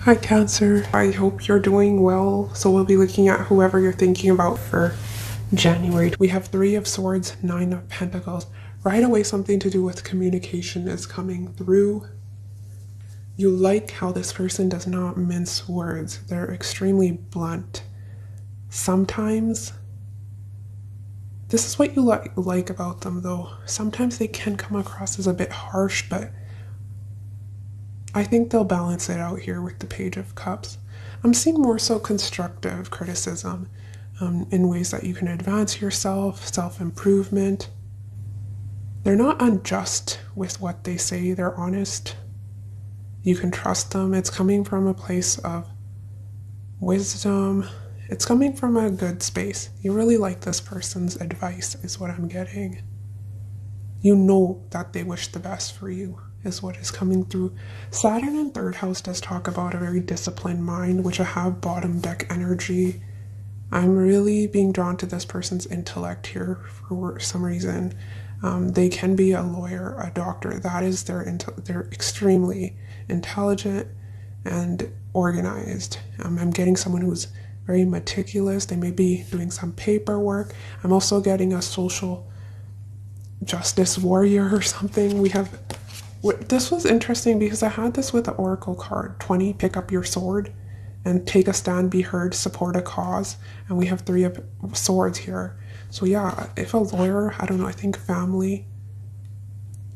Hi Cancer, I hope you're doing well. So we'll be looking at whoever you're thinking about for January. We have 3 of Swords, 9 of Pentacles. Right away something to do with communication is coming through. You like how this person does not mince words. They're extremely blunt. Sometimes, this is what you like about them though. Sometimes they can come across as a bit harsh, but I think they'll balance it out here with the Page of Cups. I'm seeing more so constructive criticism in ways that you can advance yourself, self-improvement. They're not unjust with what they say, they're honest. You can trust them. It's coming from a place of wisdom. It's coming from a good space. You really like this person's advice is what I'm getting. You know that they wish the best for you is what is coming through. Saturn in 3rd house does talk about a very disciplined mind, which I have bottom deck energy. I'm really being drawn to this person's intellect here for some reason. They can be a lawyer, a doctor. That is they're extremely intelligent and organized. I'm getting someone who's very meticulous. They may be doing some paperwork. I'm also getting a social justice warrior or something. This was interesting because I had this with the Oracle card. 20, pick up your sword and take a stand, be heard, support a cause. And we have 3 of Swords here. So yeah, if a lawyer, I don't know, I think family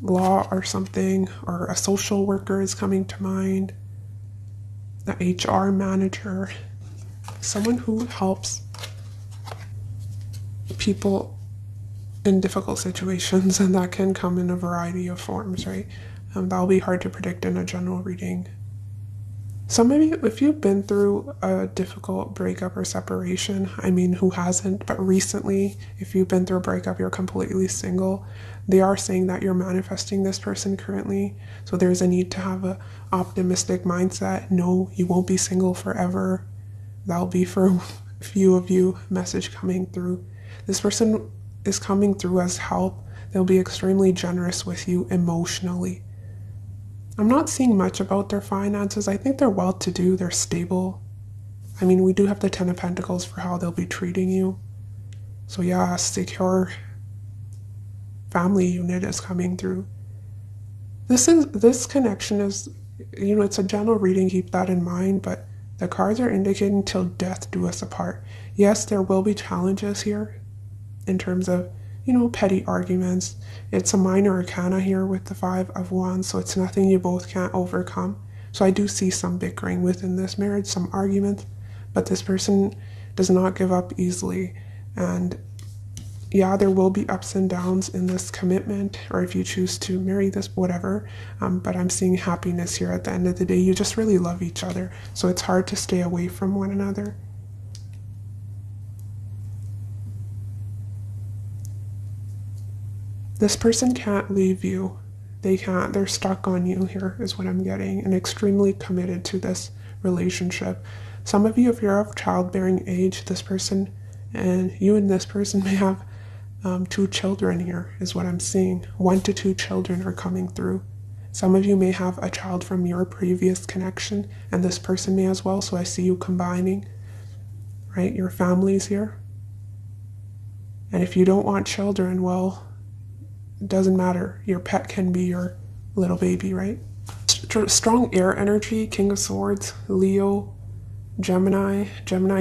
law or something, or a social worker is coming to mind, the HR manager, someone who helps people in difficult situations, and that can come in a variety of forms, right? That'll be hard to predict in a general reading. Some of you, if you've been through a difficult breakup or separation, I mean, who hasn't, but recently, if you've been through a breakup, you're completely single, they are saying that you're manifesting this person currently. So there's a need to have an optimistic mindset. No, you won't be single forever. That'll be for a few of you. Message coming through. This person is coming through as help. They'll be extremely generous with you emotionally. I'm not seeing much about their finances. I think they're well-to-do, they're stable. I mean, we do have the 10 of Pentacles for how they'll be treating you. So yeah, secure family unit is coming through. This connection is, you know, it's a general reading, keep that in mind, but the cards are indicating till death do us apart. Yes, there will be challenges here in terms of, you know, petty arguments. It's a minor arcana here with the 5 of Wands, so it's nothing you both can't overcome. So I do see some bickering within this marriage, some arguments, but this person does not give up easily. And yeah, there will be ups and downs in this commitment, or if you choose to marry this, whatever. But I'm seeing happiness here at the end of the day. You just really love each other, so it's hard to stay away from one another. This person can't leave you. They can't. They're stuck on you here is what I'm getting, and extremely committed to this relationship. Some of you, if you're of childbearing age, this person and you and this person may have 2 children here is what I'm seeing. 1 to 2 children are coming through. Some of you may have a child from your previous connection, and this person may as well. So I see you combining, right? Your families here. And if you don't want children, well, it doesn't matter. Your pet can be your little baby, right? Strong air energy, King of Swords, Leo, Gemini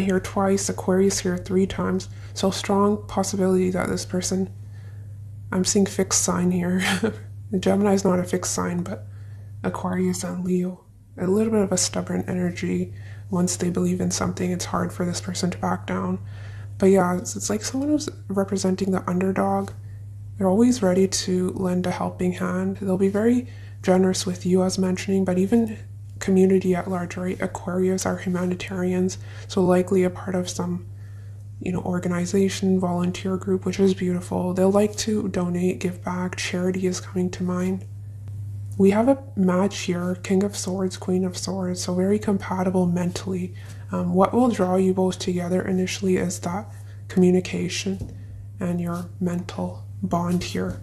here twice, Aquarius here 3 times. So strong possibility that this person, I'm seeing fixed sign here. Gemini is not a fixed sign, but Aquarius and Leo, a little bit of a stubborn energy. Once they believe in something, it's hard for this person to back down. But yeah, it's like someone who's representing the underdog. They're always ready to lend a helping hand. They'll be very generous with you, as mentioning, but even community at large, right? Aquarius are humanitarians, so likely a part of some, you know, organization, volunteer group, which is beautiful. They'll like to donate, give back. Charity is coming to mind. We have a match here, King of Swords, Queen of Swords, so very compatible mentally. What will draw you both together initially is that communication and your mental bond here.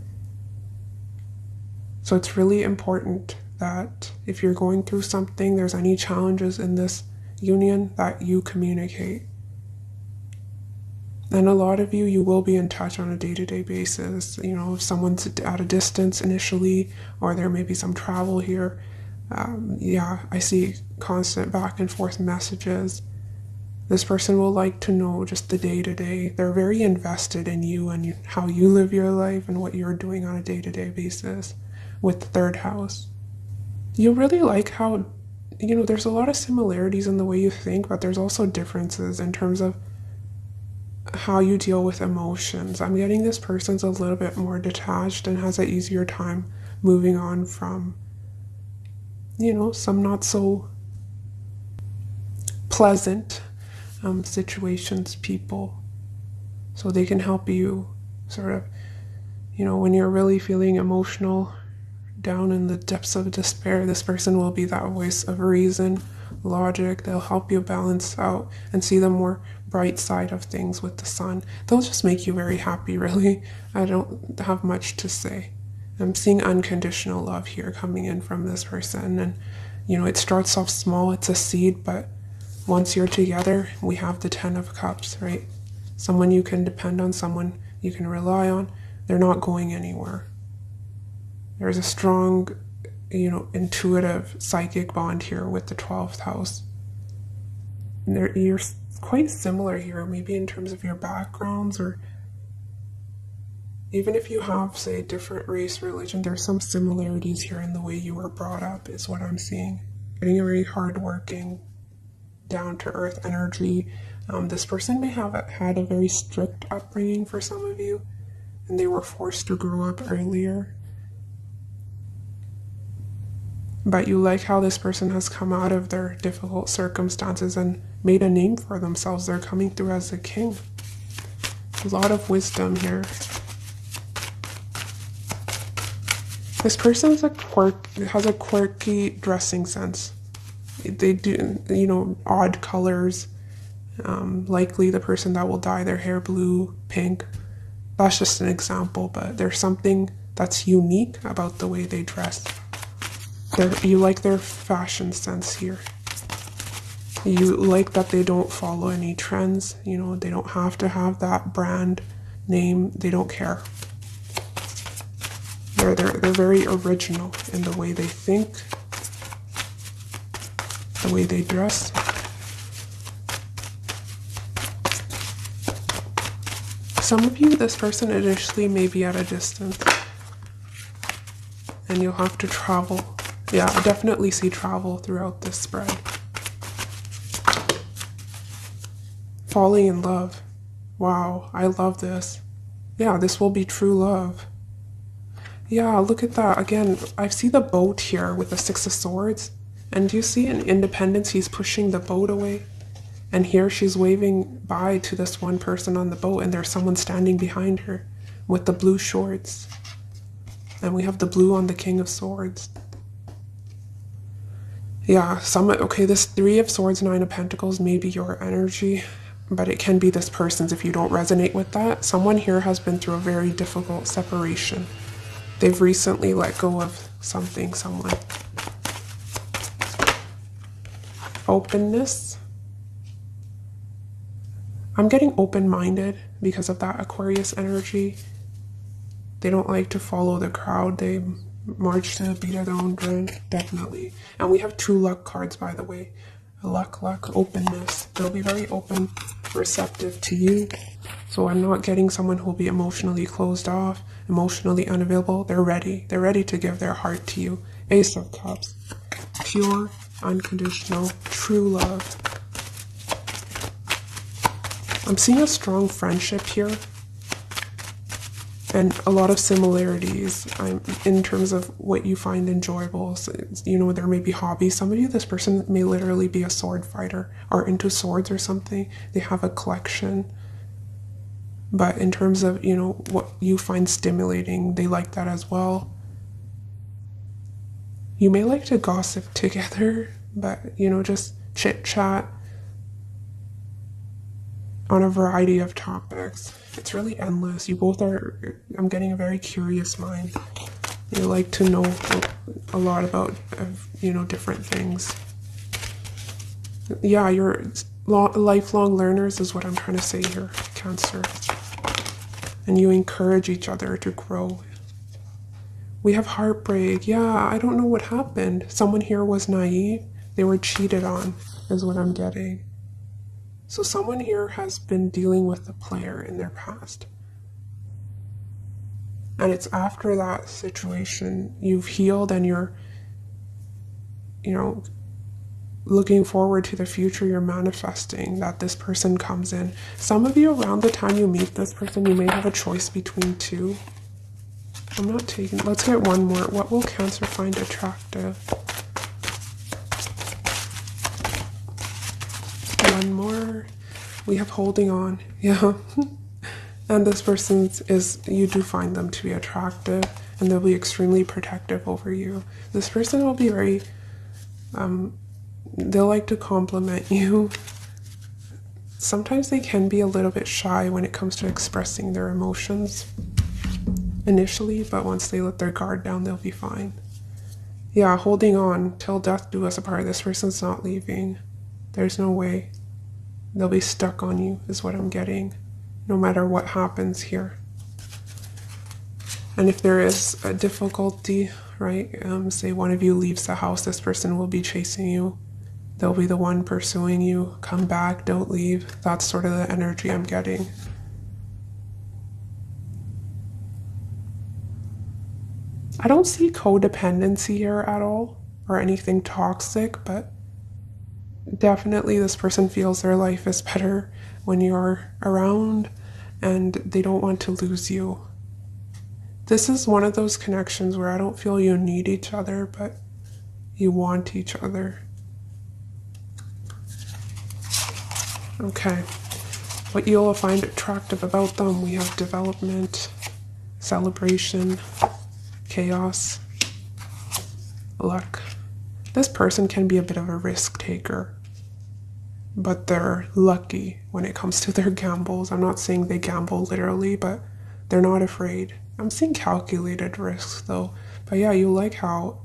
So it's really important that if you're going through something, there's any challenges in this union, that you communicate. And a lot of you will be in touch on a day-to-day basis. You know, if someone's at a distance initially, or there may be some travel here. Yeah, I see constant back and forth messages. This person will like to know just the day-to-day. They're very invested in you and how you live your life and what you're doing on a day-to-day basis with the third house. You really like how, you know, there's a lot of similarities in the way you think, but there's also differences in terms of how you deal with emotions. I'm getting this person's a little bit more detached and has an easier time moving on from, you know, some not so pleasant situations, people. So they can help you sort of, you know, when you're really feeling emotional, down in the depths of despair, this person will be that voice of reason, logic. They'll help you balance out and see the more bright side of things with the sun. They'll just make you very happy, really. I don't have much to say. I'm seeing unconditional love here coming in from this person. And, you know, it starts off small. It's a seed, but once you're together, we have the 10 of Cups, right? Someone you can depend on, someone you can rely on. They're not going anywhere. There's a strong, you know, intuitive psychic bond here with the 12th house. You're quite similar here, maybe in terms of your backgrounds, or even if you have, say, different race, religion, there's some similarities here in the way you were brought up, is what I'm seeing. Getting a very hardworking, down-to-earth energy. This person may have had a very strict upbringing for some of you, and they were forced to grow up earlier. But you like how this person has come out of their difficult circumstances and made a name for themselves. They're coming through as a king. A lot of wisdom here. This person has a quirky dressing sense. They do, you know, odd colors. Likely the person that will dye their hair blue, pink. That's just an example, but there's something that's unique about the way they dress. You like their fashion sense here. You like that they don't follow any trends. You know, they don't have to have that brand name. They don't care. They're very original in the way they think, the way they dress. Some of you, this person initially may be at a distance, and you'll have to travel. Yeah, I definitely see travel throughout this spread. Falling in love. Wow, I love this. Yeah, this will be true love. Yeah, look at that. Again, I see the boat here with the 6 of Swords. And do you see in Independence, he's pushing the boat away? And here she's waving bye to this one person on the boat, and there's someone standing behind her with the blue shorts. And we have the blue on the King of Swords. Yeah, okay, this 3 of Swords, 9 of Pentacles may be your energy, but it can be this person's if you don't resonate with that. Someone here has been through a very difficult separation. They've recently let go of something, someone. Openness. I'm getting open-minded because of that Aquarius energy. They don't like to follow the crowd. They march to the beat of their own drum, definitely. And we have 2 luck cards, by the way. Luck, openness. They'll be very open, receptive to you. So I'm not getting someone who will be emotionally closed off, emotionally unavailable. They're ready. They're ready to give their heart to you. Ace of Cups. Pure, unconditional, true love. I'm seeing a strong friendship here. And a lot of similarities in terms of what you find enjoyable. So, you know, there may be hobbies. Some of you, this person may literally be a sword fighter or into swords or something. They have a collection. But in terms of, you know, what you find stimulating, they like that as well. You may like to gossip together, but, you know, just chit-chat on a variety of topics. It's really endless. You both are, I'm getting a very curious mind. You like to know a lot about, different things. Yeah, you're lifelong learners is what I'm trying to say here, Cancer. And you encourage each other to grow. We have heartbreak. Yeah, I don't know what happened. Someone here was naive. They were cheated on, is what I'm getting. So someone here has been dealing with a player in their past. And it's after that situation you've healed and you're, looking forward to the future. You're manifesting that this person comes in. Some of you, around the time you meet this person, you may have a choice between two. I'm not taking, let's get one more. What will Cancer find attractive? One more. We have holding on. Yeah. And this person you do find them to be attractive, and they'll be extremely protective over you. This person will be very, they'll like to compliment you. Sometimes they can be a little bit shy when it comes to expressing their emotions initially, but once they let their guard down, they'll be fine. Yeah, holding on till death do us apart. This person's not leaving. There's no way. They'll be stuck on you, is what I'm getting, no matter what happens here. And if there is a difficulty, right, say one of you leaves the house, this person will be chasing you. They'll be the one pursuing you. Come back, don't leave. That's sort of the energy I'm getting. I don't see codependency here at all, or anything toxic, but definitely this person feels their life is better when you're around and they don't want to lose you. This is one of those connections where I don't feel you need each other, but you want each other. Okay, what you'll find attractive about them, we have development, celebration, chaos, luck. This person can be a bit of a risk taker, but they're lucky when it comes to their gambles. I'm not saying they gamble literally, but they're not afraid. I'm seeing calculated risks though. But yeah, you like how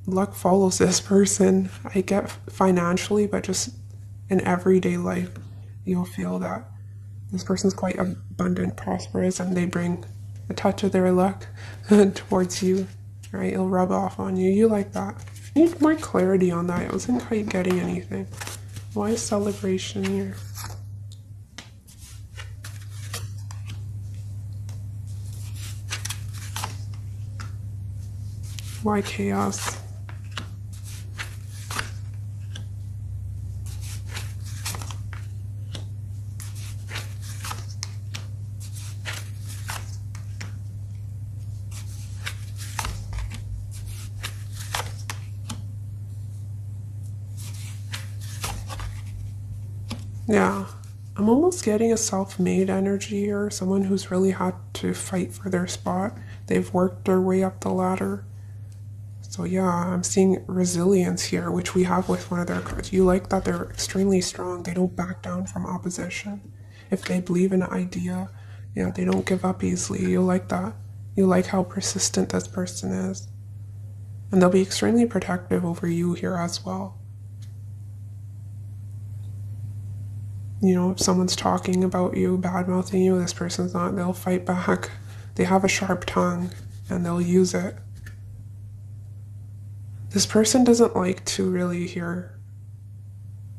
luck follows this person. I get financially, but just in everyday life, you'll feel that this person's quite abundant, prosperous, and they bring a touch of their luck towards you, right? It'll rub off on you. You like that. I need more clarity on that. I wasn't quite getting anything. Why is celebration here? Why chaos? Yeah, I'm almost getting a self-made energy here. Someone who's really had to fight for their spot. They've worked their way up the ladder. So yeah, I'm seeing resilience here, which we have with one of their cards. You like that they're extremely strong. They don't back down from opposition. If they believe in an idea, yeah, they don't give up easily. You like that. You like how persistent this person is. And they'll be extremely protective over you here as well. If someone's talking about you, bad-mouthing you, this person's not, they'll fight back. They have a sharp tongue, and they'll use it. This person doesn't like to really hear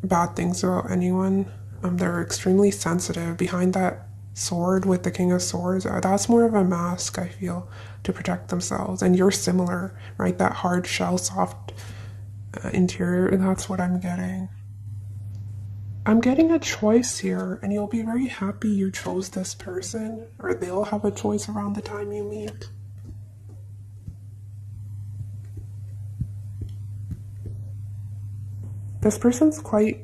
bad things about anyone. They're extremely sensitive. Behind that sword with the King of Swords, that's more of a mask, I feel, to protect themselves. And you're similar, right? That hard shell, soft interior, that's what I'm getting. I'm getting a choice here, and you'll be very happy you chose this person, or they'll have a choice around the time you meet. This person's quite...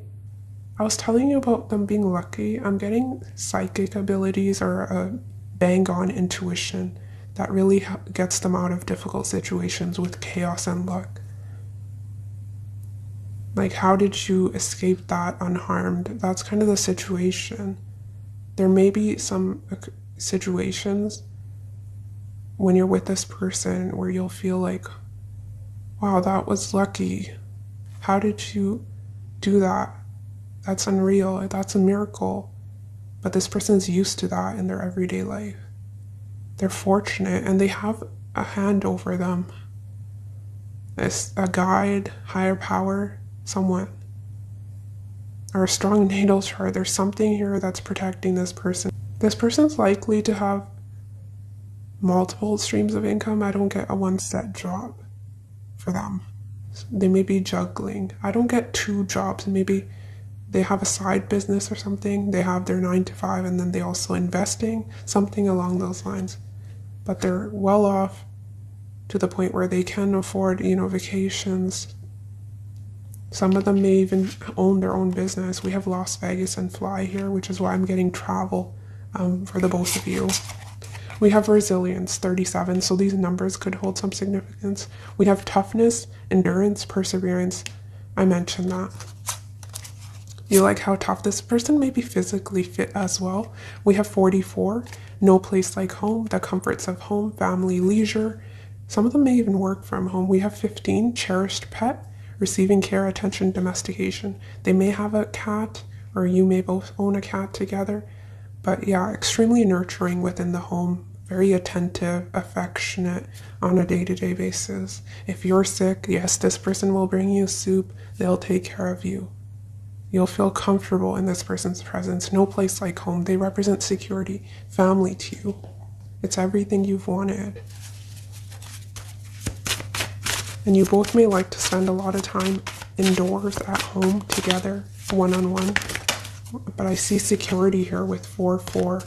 I was telling you about them being lucky. I'm getting psychic abilities or a bang-on intuition that really gets them out of difficult situations with chaos and luck. Like, how did you escape that unharmed? That's kind of the situation. There may be some situations when you're with this person where you'll feel like, wow, that was lucky. How did you do that? That's unreal. That's a miracle. But this person's used to that in their everyday life. They're fortunate and they have a hand over them. It's a guide, higher power, someone. Or a strong natal chart. There's something here that's protecting this person. This person's likely to have multiple streams of income. I don't get a one set job for them. They may be juggling. I don't get two jobs. Maybe they have a side business or something. They have their 9 to 5 and then they also investing, something along those lines. But they're well off to the point where they can afford, vacations. Some of them may even own their own business. We have Las Vegas and Fly here, which is why I'm getting travel for the both of you. We have resilience, 37, so these numbers could hold some significance. We have toughness, endurance, perseverance. I mentioned that. You like how tough this person may be physically fit as well. We have 44, no place like home, the comforts of home, family, leisure. Some of them may even work from home. We have 15, cherished pet, receiving care, attention, domestication. They may have a cat, or you may both own a cat together. But yeah, extremely nurturing within the home, very attentive, affectionate on a day-to-day basis. If you're sick, yes, this person will bring you soup. They'll take care of you. You'll feel comfortable in this person's presence. No place like home. They represent security, family to you. It's everything you've wanted. And you both may like to spend a lot of time indoors at home together, one-on-one. But I see security here with 4-4.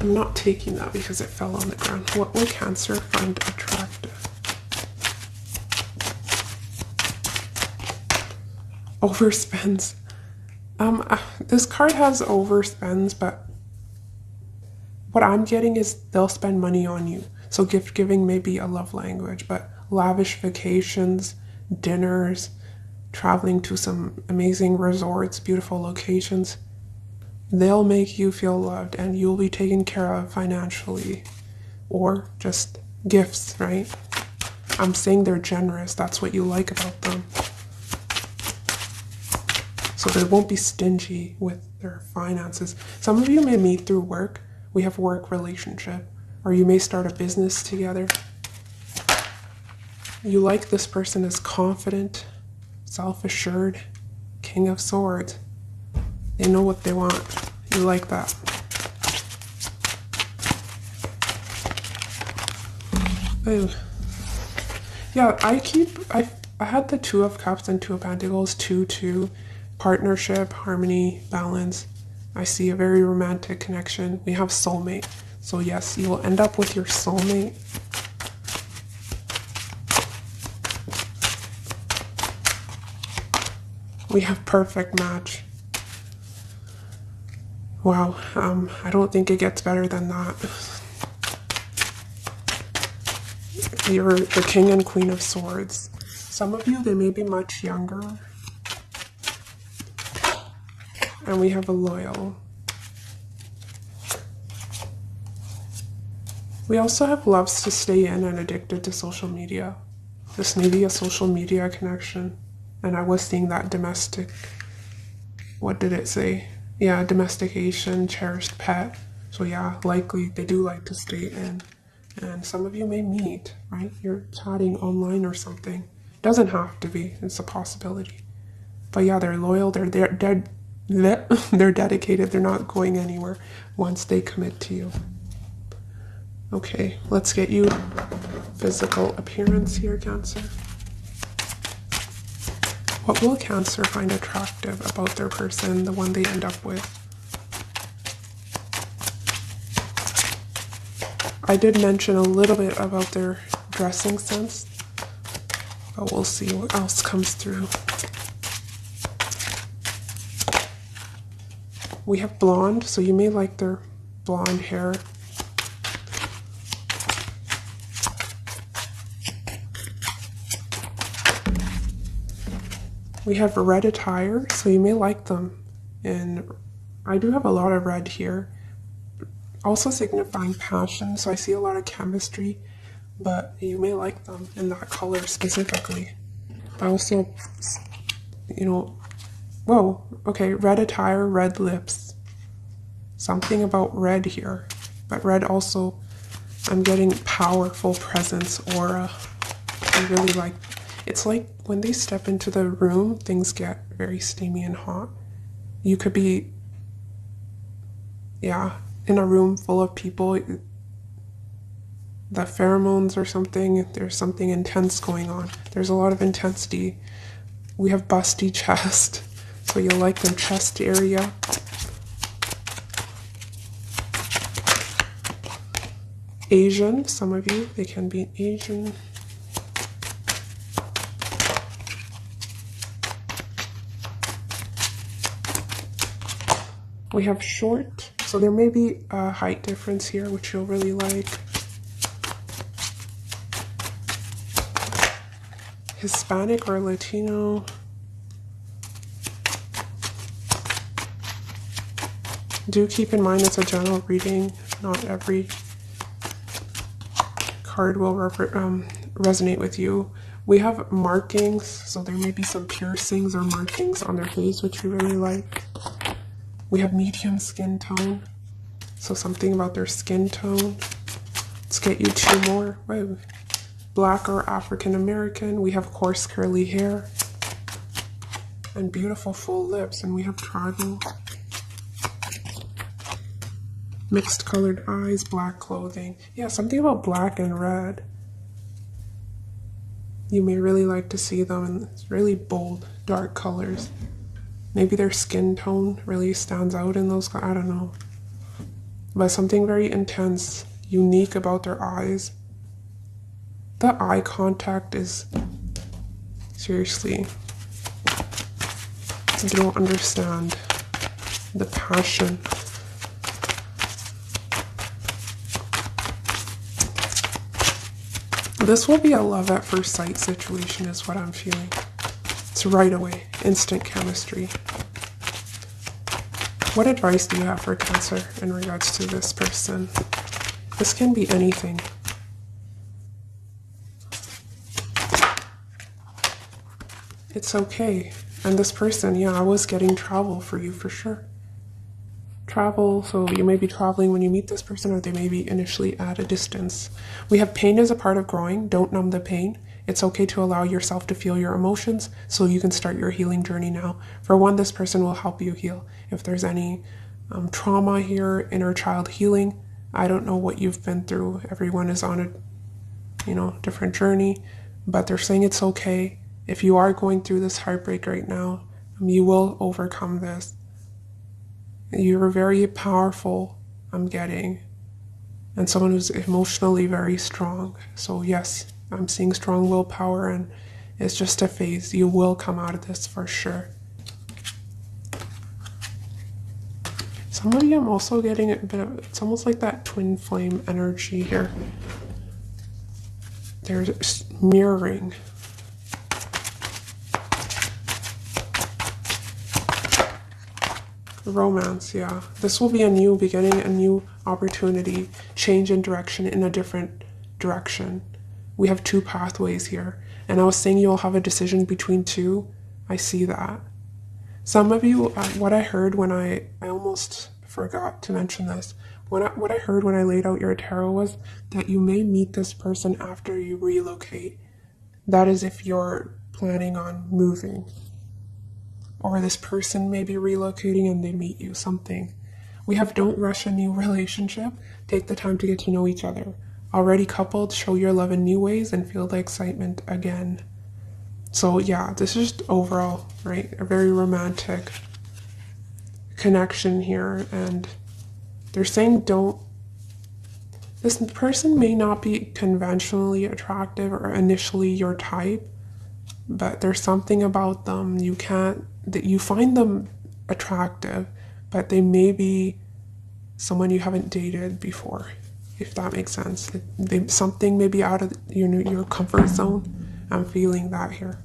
I'm not taking that because it fell on the ground. What will Cancer find attractive? Overspends. This card has overspends, but what I'm getting is they'll spend money on you. So gift giving may be a love language, but lavish vacations, dinners, traveling to some amazing resorts, beautiful locations, they'll make you feel loved and you'll be taken care of financially, or just gifts, right? I'm saying they're generous. That's what you like about them. So they won't be stingy with their finances. Some of you may meet through work. We have work relationship, or you may start a business together. You like this person as confident, self-assured, King of Swords. They know what they want. You like that. Ooh. Yeah, I had the 2 of Cups and 2 of Pentacles, 2-2, partnership, harmony, balance. I see a very romantic connection. We have soulmate. So yes, you will end up with your soulmate. We have perfect match. Wow, I don't think it gets better than that. You're the King and Queen of Swords. Some of you, they may be much younger. And we have a loyal. We also have loves to stay in and addicted to social media. This may be a social media connection. And I was seeing that domestic, what did it say? Yeah, domestication, cherished pet. So yeah, likely they do like to stay in. And some of you may meet, right? You're chatting online or something. Doesn't have to be, it's a possibility. But yeah, they're loyal, they're dedicated, they're not going anywhere once they commit to you. Okay, let's get you physical appearance here, Cancer. What will Cancer find attractive about their person, the one they end up with? I did mention a little bit about their dressing sense, but we'll see what else comes through. We have blonde, so you may like their blonde hair. We have red attire, so you may like them. And I do have a lot of red here. Also signifying passion, so I see a lot of chemistry, but you may like them in that color specifically. I also, whoa, okay, red attire, red lips. Something about red here, but red also, I'm getting powerful presence, aura. I really like, it's like when they step into the room, things get very steamy and hot. You could be, in a room full of people, the pheromones or something, there's something intense going on. There's a lot of intensity. We have busty chest, so you'll like the chest area. Asian, some of you, they can be Asian. We have short, so there may be a height difference here, which you'll really like. Hispanic or Latino. Do keep in mind it's a general reading. Not every card will resonate with you. We have markings, so there may be some piercings or markings on their face, which we really like. We have medium skin tone, so something about their skin tone. Let's get you two more. Whoa. Black or African American. We have coarse curly hair and beautiful full lips, and we have tribal. Mixed colored eyes, black clothing. Yeah, something about black and red. You may really like to see them in really bold, dark colors. Maybe their skin tone really stands out in those, I don't know. But something very intense, unique about their eyes. The eye contact is, seriously, you don't understand the passion. This will be a love at first sight situation is what I'm feeling. It's right away, instant chemistry. What advice do you have for Cancer in regards to this person? This can be anything. It's okay. And this person, I was getting travel for you for sure. Travel, so you may be traveling when you meet this person, or they may be initially at a distance. We have pain as a part of growing. Don't numb the pain. It's okay to allow yourself to feel your emotions so you can start your healing journey now. For one, this person will help you heal. If there's any trauma here, inner child healing, I don't know what you've been through. Everyone is on a, different journey, but they're saying it's okay. If you are going through this heartbreak right now, you will overcome this. You're very powerful, I'm getting, and someone who's emotionally very strong. So yes, I'm seeing strong willpower, and it's just a phase. You will come out of this for sure. Some of you, I'm also getting a bit of, it's almost like that twin flame energy here. There's mirroring. Romance, yeah. This will be a new beginning, a new opportunity, change in direction in a different direction. We have two pathways here. And I was saying you'll have a decision between two. I see that. Some of you, what I heard when I almost forgot to mention this. What I heard when I laid out your tarot was that you may meet this person after you relocate. That is if you're planning on moving. Or this person may be relocating and they meet you, something. We have don't rush a new relationship. Take the time to get to know each other. Already coupled, show your love in new ways and feel the excitement again. So yeah, this is just overall, right? A very romantic connection here. And they're saying this person may not be conventionally attractive or initially your type, but there's something about them that you find them attractive, but they may be someone you haven't dated before, if that makes sense. Something may be out of your comfort zone. I'm feeling that here.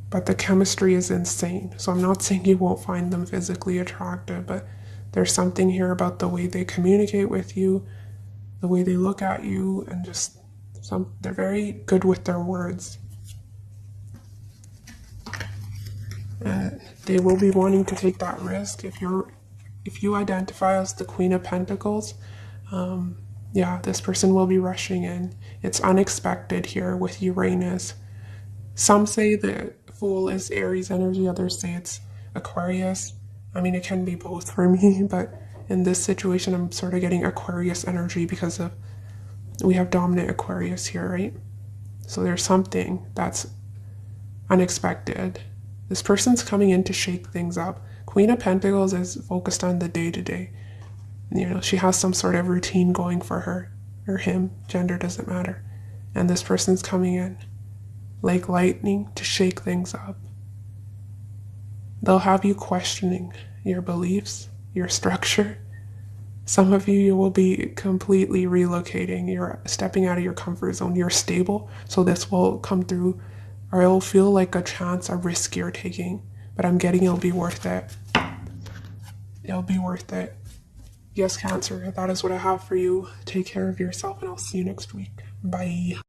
But the chemistry is insane. So I'm not saying you won't find them physically attractive, but There's something here about the way they communicate with you, the way they look at you, and just they're very good with their words. They will be wanting to take that risk. If you identify as the Queen of Pentacles, yeah, this person will be rushing in. It's unexpected here with Uranus. Some say the Fool is Aries energy, others say it's Aquarius. I mean, it can be both for me, but in this situation, I'm sort of getting Aquarius energy because we have dominant Aquarius here, right? So there's something that's unexpected. This person's coming in to shake things up. Queen of Pentacles is focused on the day-to-day. You know, she has some sort of routine going for her, or him, gender doesn't matter. And this person's coming in like lightning to shake things up. They'll have you questioning your beliefs, your structure. Some of you will be completely relocating. You're stepping out of your comfort zone. You're stable, so this will come through, or it'll feel like a chance, a risk you're taking. But I'm getting it'll be worth it. It'll be worth it. Yes, Cancer, that is what I have for you. Take care of yourself, and I'll see you next week. Bye.